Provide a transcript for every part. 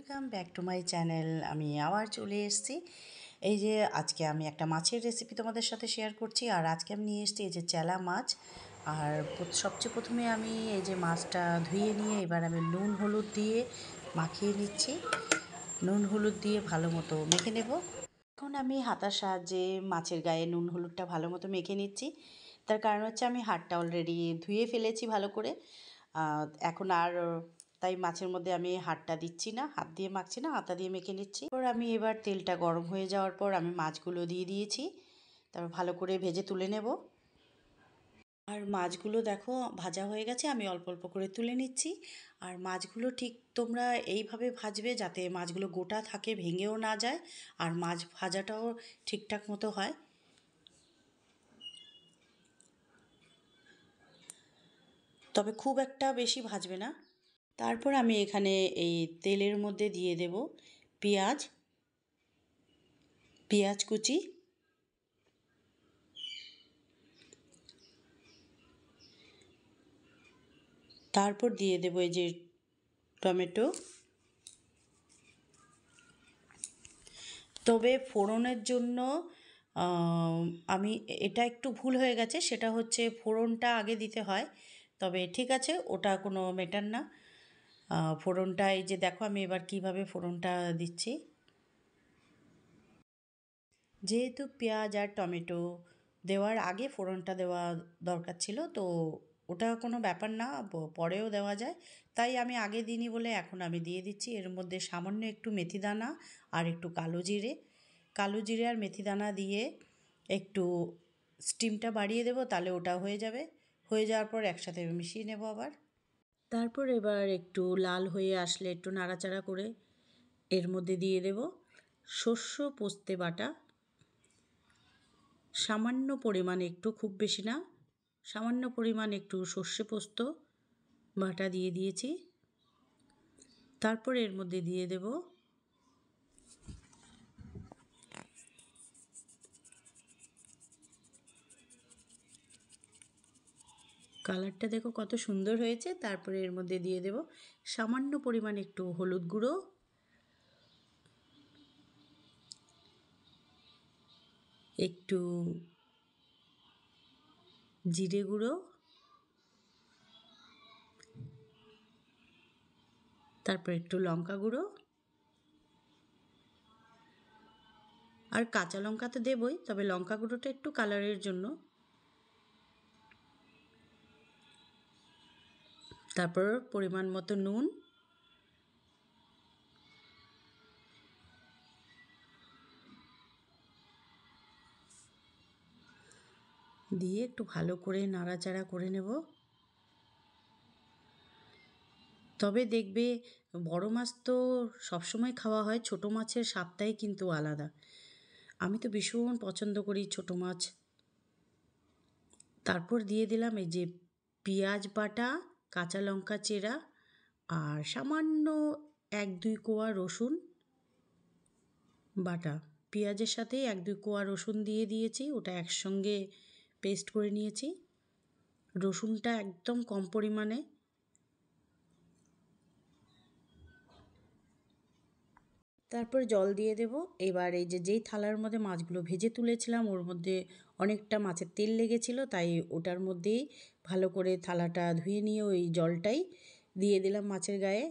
Welcome back to my channel. আমি আবার চলে এসেছি। এই যে আজকে আমি একটা মাছের রেসিপি তোমাদের সাথে শেয়ার করছি। আর আজকে আমি নিয়ে এসেছি এই যে চেলা মাছ। আর সবচেয়ে প্রথমে আমি এই যে মাছটা ধুয়ে নিয়ে এবার আমি নুন হলুদ দিয়ে মাখিয়ে নিচ্ছি। নুন হলুদ দিয়ে ভালো মতো মেখে নেব। এখন আমি হাতার সাহায্যে মাছের গায়ে নুন হলুদটা ভালো মতো মেখে নিচ্ছি। তার কারণ হচ্ছে আমি হাতটা অলরেডি ধুয়ে ফেলেছি ভালো করে। এখন আর তাই মাছের মধ্যে আমি হাতটা দিচ্ছি না, হাত দিয়ে মাখছি না, হাতা দিয়ে মেখে নিচ্ছি। আমি এবার তেলটা গরম হয়ে যাওয়ার পর আমি মাছগুলো দিয়ে দিয়েছি। তারপর ভালো করে ভেজে তুলে নেব। আর মাছগুলো দেখো ভাজা হয়ে গেছে, আমি অল্প অল্প করে তুলে নিচ্ছি। আর মাছগুলো ঠিক তোমরা এইভাবে ভাজবে যাতে মাছগুলো গোটা থাকে, ভেঙেও না যায়, আর মাছ ভাজাটাও ঠিকঠাক মতো হয়। তবে খুব একটা বেশি ভাজবে না। তারপর আমি এখানে এই তেলের মধ্যে দিয়ে দেব পেঁয়াজ কুচি, তারপর দিয়ে দেব এই যে টমেটো। তবে ফোড়নের জন্য আমি এটা একটু ভুল হয়ে গেছে, সেটা হচ্ছে ফোড়নটা আগে দিতে হয়। তবে ঠিক আছে, ওটা কোনো ম্যাটার না। ফোড়নটা এই যে দেখো আমি এবার কিভাবে ফোড়নটা দিচ্ছি। যেহেতু পেঁয়াজ আর টমেটো দেওয়ার আগে ফোড়নটা দেওয়া দরকার ছিল, তো ওটা কোনো ব্যাপার না, পরেও দেওয়া যায়। তাই আমি আগে দিইনি বলে এখন আমি দিয়ে দিচ্ছি। এর মধ্যে সামান্য একটু মেথি দানা আর একটু কালো জিরে আর মেথি দানা দিয়ে একটু স্টিমটা বাড়িয়ে দেবো, তাহলে ওটা হয়ে যাবে। হয়ে যাওয়ার পর একসাথে মিশিয়ে নেব আবার। তারপর এবার একটু লাল হয়ে আসলে একটু নাড়াচাড়া করে এর মধ্যে দিয়ে দেব শস্য পোস্তে বাটা। সামান্য পরিমাণ একটু, খুব বেশি না, সামান্য পরিমাণ একটু সর্ষে পোস্ত বাটা দিয়ে দিয়েছি। তারপর এর মধ্যে দিয়ে দেব কালারটা দেখো কত সুন্দর হয়েছে। তারপরে এর মধ্যে দিয়ে দেব সামান্য পরিমাণ একটু হলুদ গুঁড়ো, একটু জিরে গুঁড়ো, তারপর একটু লঙ্কা গুঁড়ো, আর কাঁচা লঙ্কা তো দেবই, তবে লঙ্কা গুঁড়োটা একটু কালারের জন্য। তারপর পরিমাণ মতো নুন, দিয়ে একটু ভালো করে নাড়াচাড়া করে নেব। তবে দেখবে বড় মাছ তো সবসময় খাওয়া হয়, ছোটো মাছের স্বাদটাই কিন্তু আলাদা। আমি তো ভীষণ পছন্দ করি ছোটো মাছ। তারপর দিয়ে দিলাম এই যে পেঁয়াজ বাটা, কাঁচা লঙ্কা চেরা, আর সামান্য 1-2 কোয়া রসুন বাটা। পেঁয়াজের সাথে 1-2 কোয়া রসুন দিয়ে দিয়েছি, ওটা একসঙ্গে পেস্ট করে নিয়েছি। রসুনটা একদম কম পরিমাণে। তারপর জল দিয়ে দেব। এবার এই যে যেই থালার মধ্যে মাছগুলো ভেজে তুলেছিলাম ওর মধ্যে অনেকটা মাছের তেল লেগেছিলো, তাই ওটার মধ্যেই ভালো করে থালাটা ধুয়ে নিয়ে ওই জলটাই দিয়ে দিলাম মাছের গায়ে।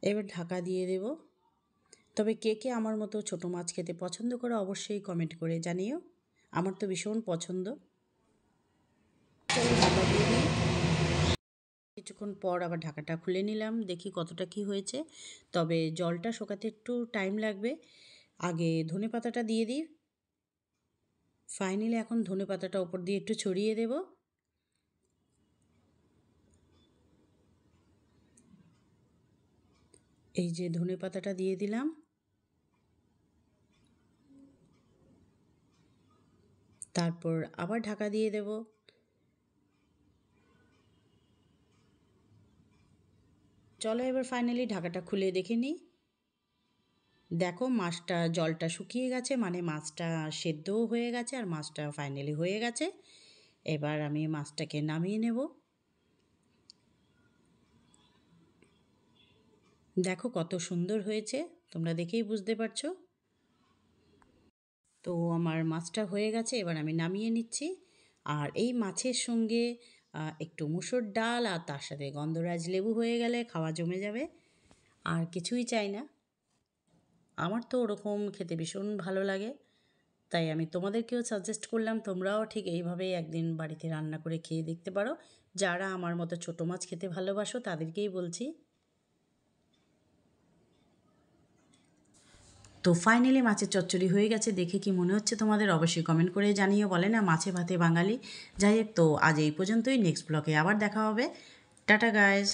এবার ঢাকা দিয়ে দেব। তবে কে কে আমার মতো ছোটো মাছ খেতে পছন্দ করে অবশ্যই কমেন্ট করে জানিও। আমার তো ভীষণ পছন্দ। ঢাকা দিয়ে দিই। কিছুক্ষণ পর আবার ঢাকাটা খুলে নিলাম, দেখি কতটা কি হয়েছে। তবে জলটা শোকাতে একটু টাইম লাগবে। আগে ধনেপাতাটা দিয়ে দিই। ফাইনালি এখন ধনেপাতাটা ওপর দিয়ে একটু ছড়িয়ে দেব। এই যে ধনেপাতাটা দিয়ে দিলাম। তারপর আবার ঢাকা দিয়ে দেব। চলো এবার ফাইনালি ঢাকাটা খুলে দেখে নিই। দেখো মাছটা জলটা শুকিয়ে গেছে, মানে মাছটা সেদ্ধও হয়ে গেছে আর মাছটা ফাইনালি হয়ে গেছে। এবার আমি মাছটাকে নামিয়ে নেব। দেখো কত সুন্দর হয়েছে, তোমরা দেখেই বুঝতে পারছো। তো আমার মাছটা হয়ে গেছে, এবার আমি নামিয়ে নিচ্ছি। আর এই মাছের সঙ্গে একটু মুসুর ডাল আর তার সাথে গন্ধরাজ লেবু হয়ে গেলে খাওয়া জমে যাবে। আর কিছুই চাই না। আমার তো ওরকম খেতে ভীষণ ভালো লাগে, তাই আমি তোমাদেরকেও সাজেস্ট করলাম তোমরাও ঠিক এইভাবেই একদিন বাড়িতে রান্না করে খেয়ে দেখতে পারো। যারা আমার মতো ছোটো মাছ খেতে ভালোবাসো তাদেরকেই বলছি। তো ফাইনালি মাছের চচ্চড়ি হয়ে গেছে, দেখে কি মনে হচ্ছে তোমাদের অবশ্যই কমেন্ট করে জানিও। বলে না মাছে ভাতে বাঙালি। যাই হোক, তো আজ এই পর্যন্তই। নেক্সট ব্লগে আবার দেখা হবে। Tata guys.